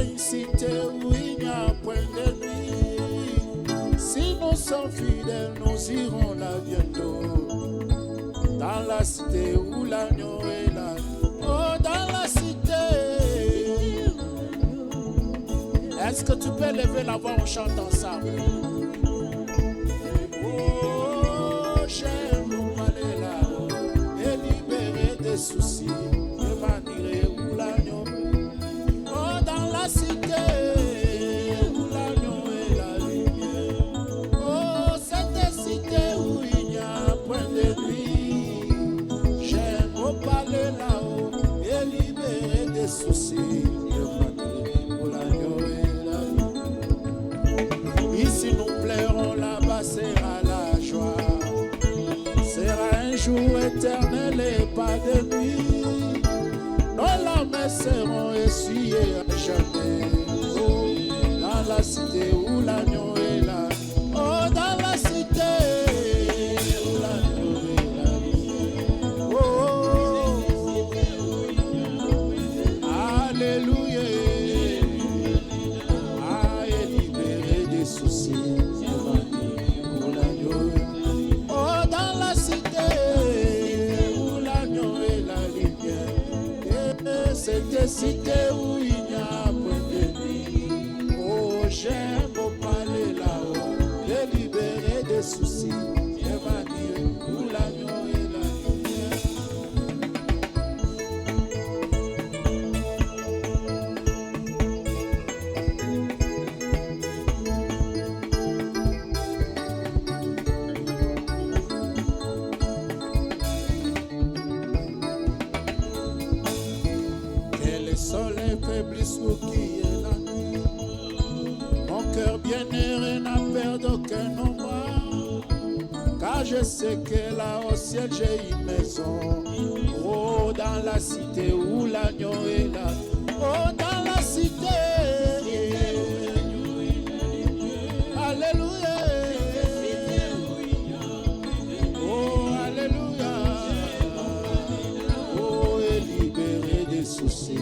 une cité où il n'y a point de nuit. Si nous sommes fidèles, nous irons là bientôt. Dans la cité où l'agneau est là. Oh, dans la cité. Est-ce que tu peux lever la voix, on chante ensemble? Oh, j'aime aller là et libérer des soucis. Ici nous pleurons, là-bas sera la joie. Sera un jour éternel et pas de nuit. Nos larmes seront essuyées à jamais. Oh, dans la cité où l'agneau est là. Oh, dans la cité où l'agneau est là. Oh, alléluia. Ah, et libéré des soucis. Oh, dans la cité où l'agneau est la lumière. Cette cité où il n'y a point de nuit. Oh, j'aime parler là-haut, de libérer des soucis. Évanouir où l'agneau est la le soleil faiblisse ou qui est la nuit. Mon cœur bien-aimé n'a peur d'aucun endroit. Car je sais que là au ciel j'ai une maison. Oh, dans la cité où l'agneau est là. Oh, dans la cité. Alléluia. Oh, alléluia. Oh, et libéré des soucis.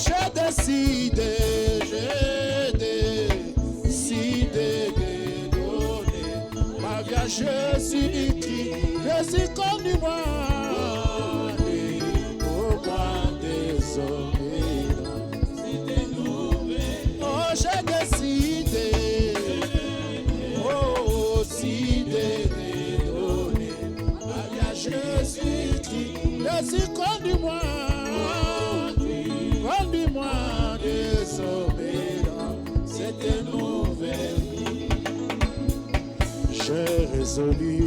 J'ai décidé de donner ma vie à Jésus-Christ. Jésus conduis-moi, pour moi désormais. Oh, j'ai décidé, oh, aussi de donner ma vie à Jésus-Christ. Jésus conduis-moi. Conduis-moi désormais dans cette nouvelle vie. J'ai résolu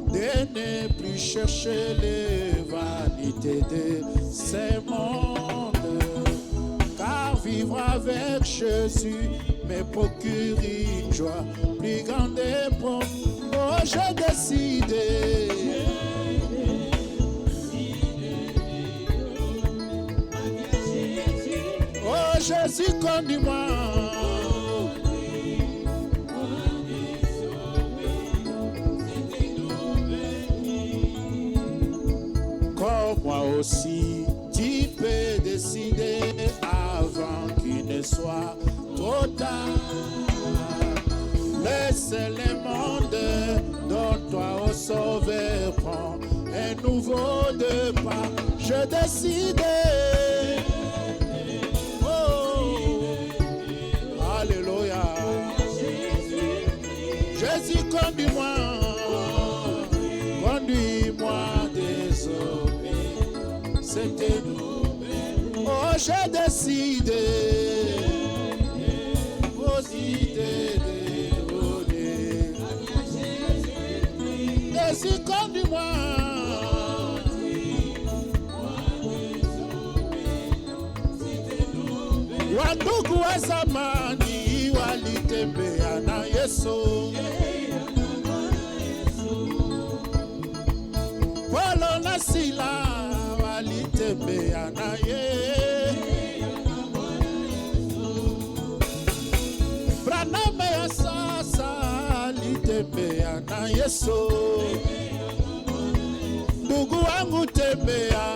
de ne plus chercher les vanités de ces mondes. Car vivre avec Jésus me procure une joie plus grande et profonde. Oh, j'ai décidé. Oh, Jésus, conduis-moi. Comme moi aussi, tu peux décider avant qu'il ne soit trop tard. Laisse le monde, donne-toi au Sauveur, prends un nouveau départ. Je décide. Alléluia. Jésus, conduis-moi. Conduis-moi désormais. C'était nous. Oh, j'ai décidé. Aussi de donner. Jésus, conduis-moi. Wandugu wa zamani walitembea na Yesu. Paulo na Sila Anaye. Praname Asasa Litembea na Yesu. Ndugu wangu tembea.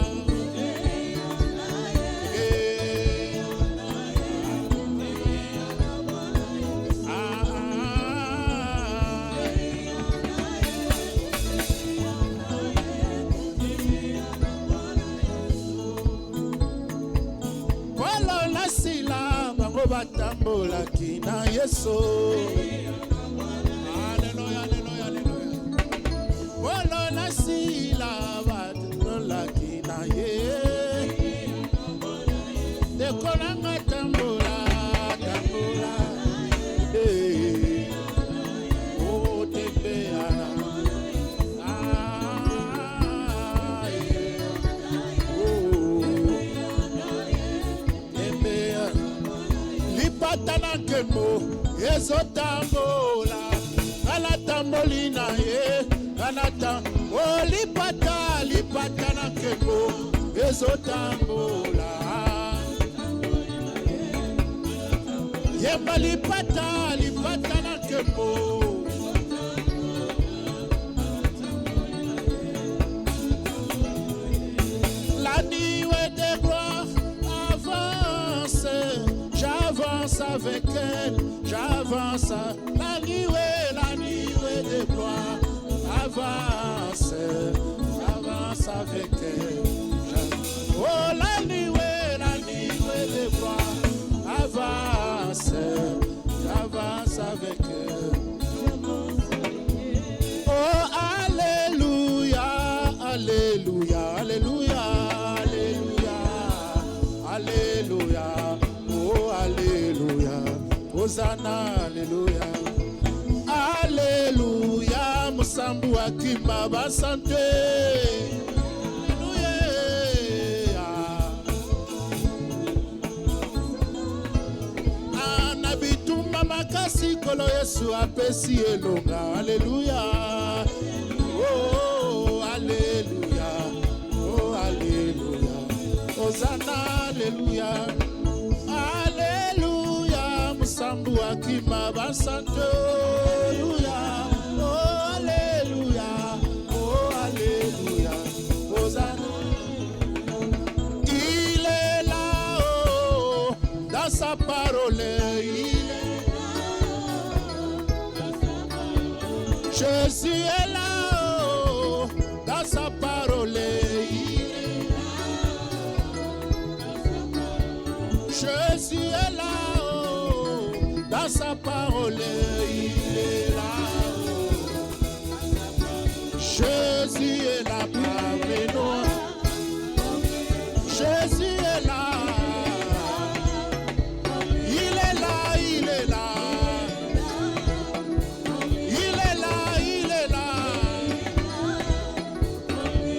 Batambola kina Yesu. Hallelujah, hallelujah, hallelujah. Bolo na sila batambola kina Ye. De kolanga tambola, tambola. Oh tembea. Tanakemo ezotambola alatambolina ye alata olipata lipata nakemo ezotambola yemba lipata lipata nakemo la nuit de gloire avance. J'avance avec elle, j'avance. La nuée de gloire avance, j'avance avec elle. Oh, la nuée de gloire avance, j'avance avec elle. Oh, alléluia, alléluia, alléluia, alléluia, alléluia. Oh, alléluia, Hosanna, alléluia, alléluia, Musambu Akimba Basante, alléluia, Anabituma Makasi Kolo Yesu Apesi Elonga, alléluia, oh, alléluia, oh, alléluia, Hosanna, alléluia. Alléluia, Musambu Akima Basante, alléluia, oh alléluia, oh alléluia, Hosanna. Il est là-haut, dans sa parole, il est là. Jésus est là-haut, dans sa parole, il est là. Jésus est là-haut, dans sa parole, il est là-haut. Jésus est là parmi nous. Jésus est là. Il est là, il est là. Il est là, il est là.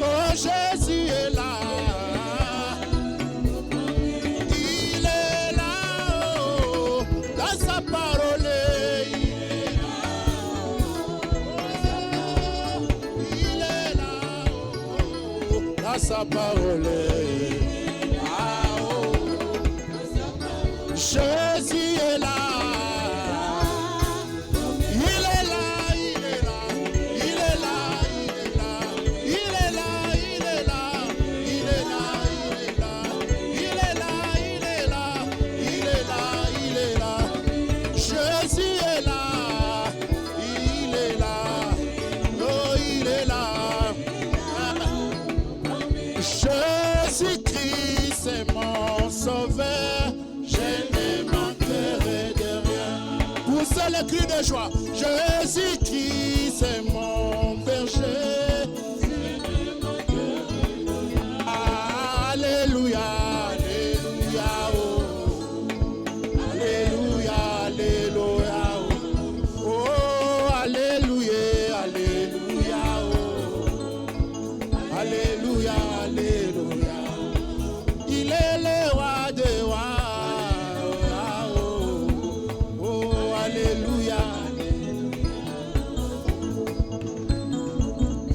Oh, Jésus est là. Sa parole, ah, oh. Jésus est là, il est là, il est là, il est là, il est là, il est là, il est là, il est là, il est là, il est là, il est là, il est là, Jésus est là, il est là, oh il est là. Jésus-Christ c'est mon sauveur, je ne manquerai de rien. Poussez le cri de joie. Jésus-Christ c'est mon berger. Alléluia, alléluia, oh. Alléluia, alléluia, oh. Oh, alléluia, alléluia, oh. Alléluia, alléluia. Il est le roi des rois. Oh, oh, alléluia.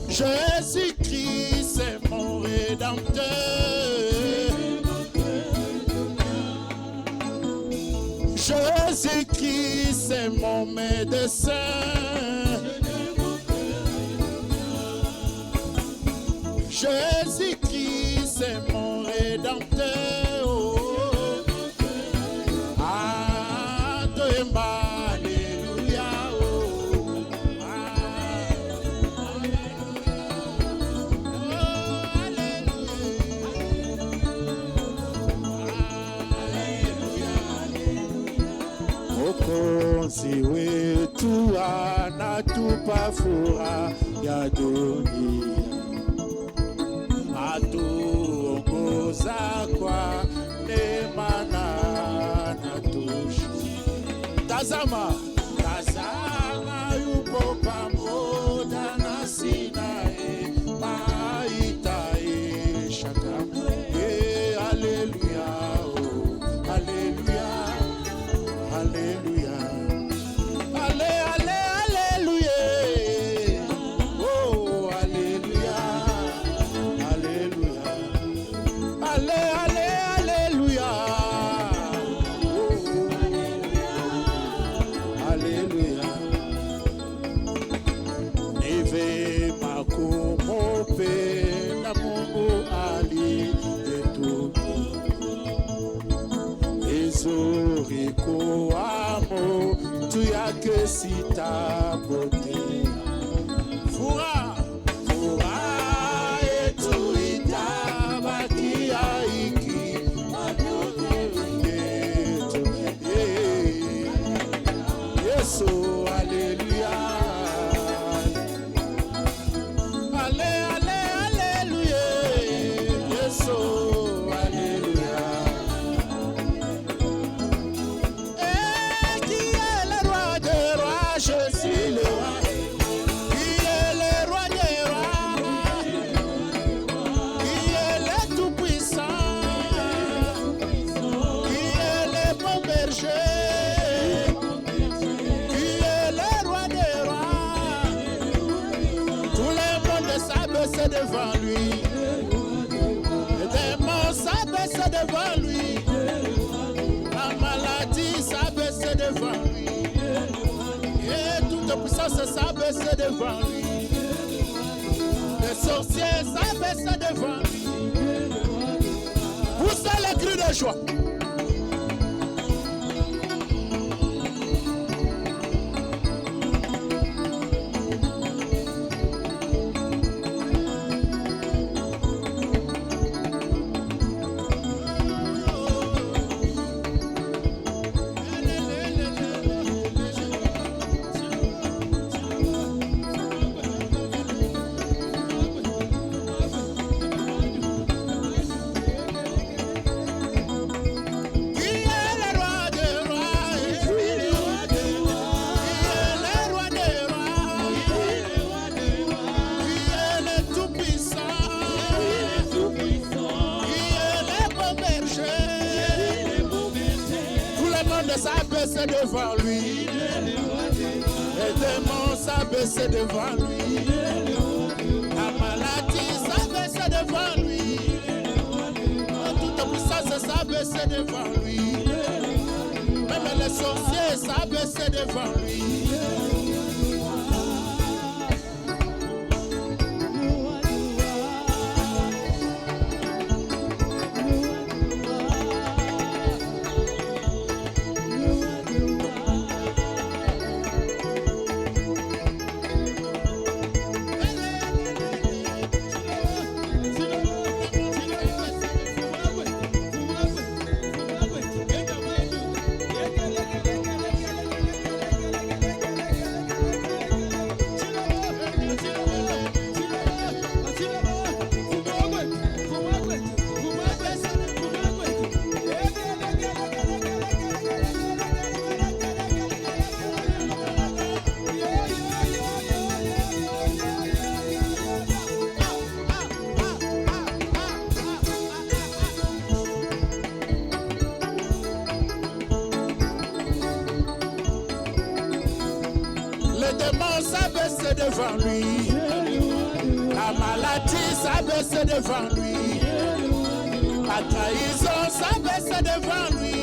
Jésus-Christ est mon rédempteur. Jésus-Christ est mon médecin. Jésus-Christ est mon rédempteur. Oh. Alléluia. Oh. Okonzi wetu anatupa furaha ya dunia, atuongoza kwa neema na anatosha. Tazama, tazama yupo pamoja nasi naye maitaisha kama. Haleluya, oh, haleluya, haleluya. Haleluya. Oh, haleluya. Haleluya. Haleluya. Oh, haleluya. Ni vema kumpenda Mungu aliyetuumba. Vizuri kuwamo juu yake sitapotea. Furaha yetu itabakia ikiwa yetu. Yesu, haleluya. Haleluya. Yesu, haleluya. Qui est le roi des rois? Je suis le roi. Qui est le roi des rois? Qui est le tout-puissant? Qui est le bon berger? Qui est le roi des rois? Tout le monde s'abaisse devant lui. Les démons s'abaissent devant lui. La maladie s'abaisse devant lui. Et toute puissance s'abaisse devant lui. Les sorciers s'abaissent devant lui. Poussez les cris de joie. S'abaisse devant lui. Les démons s'abaissent devant lui. La maladie s'abaisse devant lui. Toute puissance s'abaisse devant lui. Même les sorciers s'abaissent devant lui. S'abaisse devant lui. La maladie s'abaisse devant lui. La trahison s'abaisse devant lui.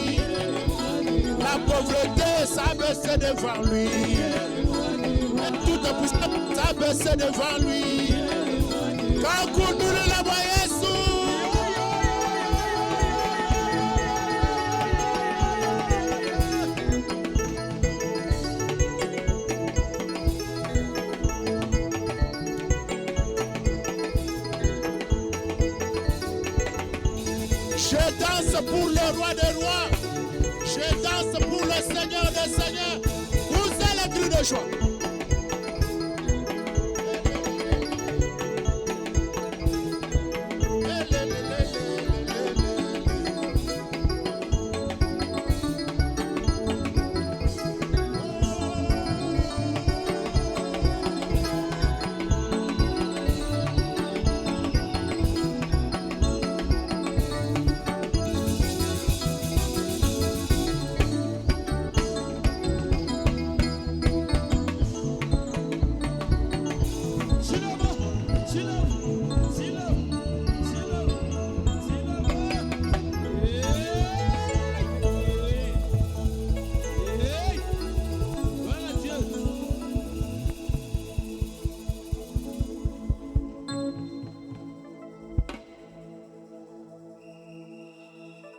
La La pauvreté s'abaisse devant lui. Et toute puissance s'abaisse devant lui. Quand nous la voyons, je danse pour le roi des rois. Je danse pour le Seigneur des seigneurs. Poussez les cris de joie.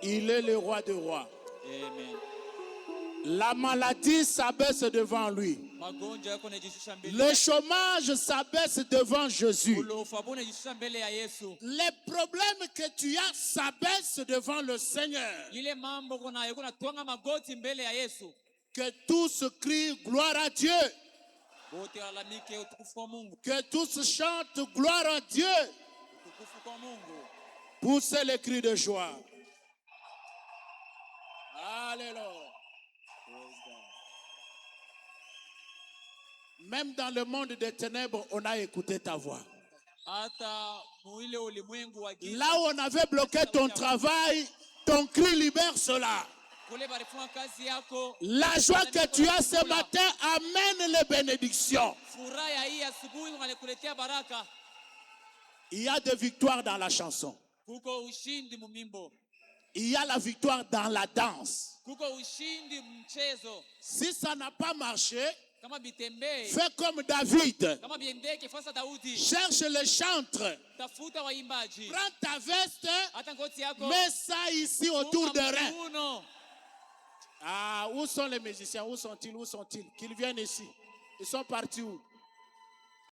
Il est le roi des rois. Amen. La maladie s'abaisse devant lui. Le chômage s'abaisse devant Jésus. Les problèmes que tu as s'abaissent devant le Seigneur. Que tous crient gloire à Dieu. Que tous chantent gloire à Dieu. Poussez les cris de joie. Alléluia. Même dans le monde des ténèbres, on a écouté ta voix. Là où on avait bloqué ton travail, ton cri libère cela. La joie que tu as ce matin amène les bénédictions. Il y a des victoires dans la chanson. Il y a la victoire dans la danse. Si ça n'a pas marché, fais comme David. Cherche le chantre. Prends ta veste. Mets ça ici autour de rein. Ah, où sont les musiciens? Où sont-ils? Où sont-ils? Qu'ils viennent ici. Ils sont partis où?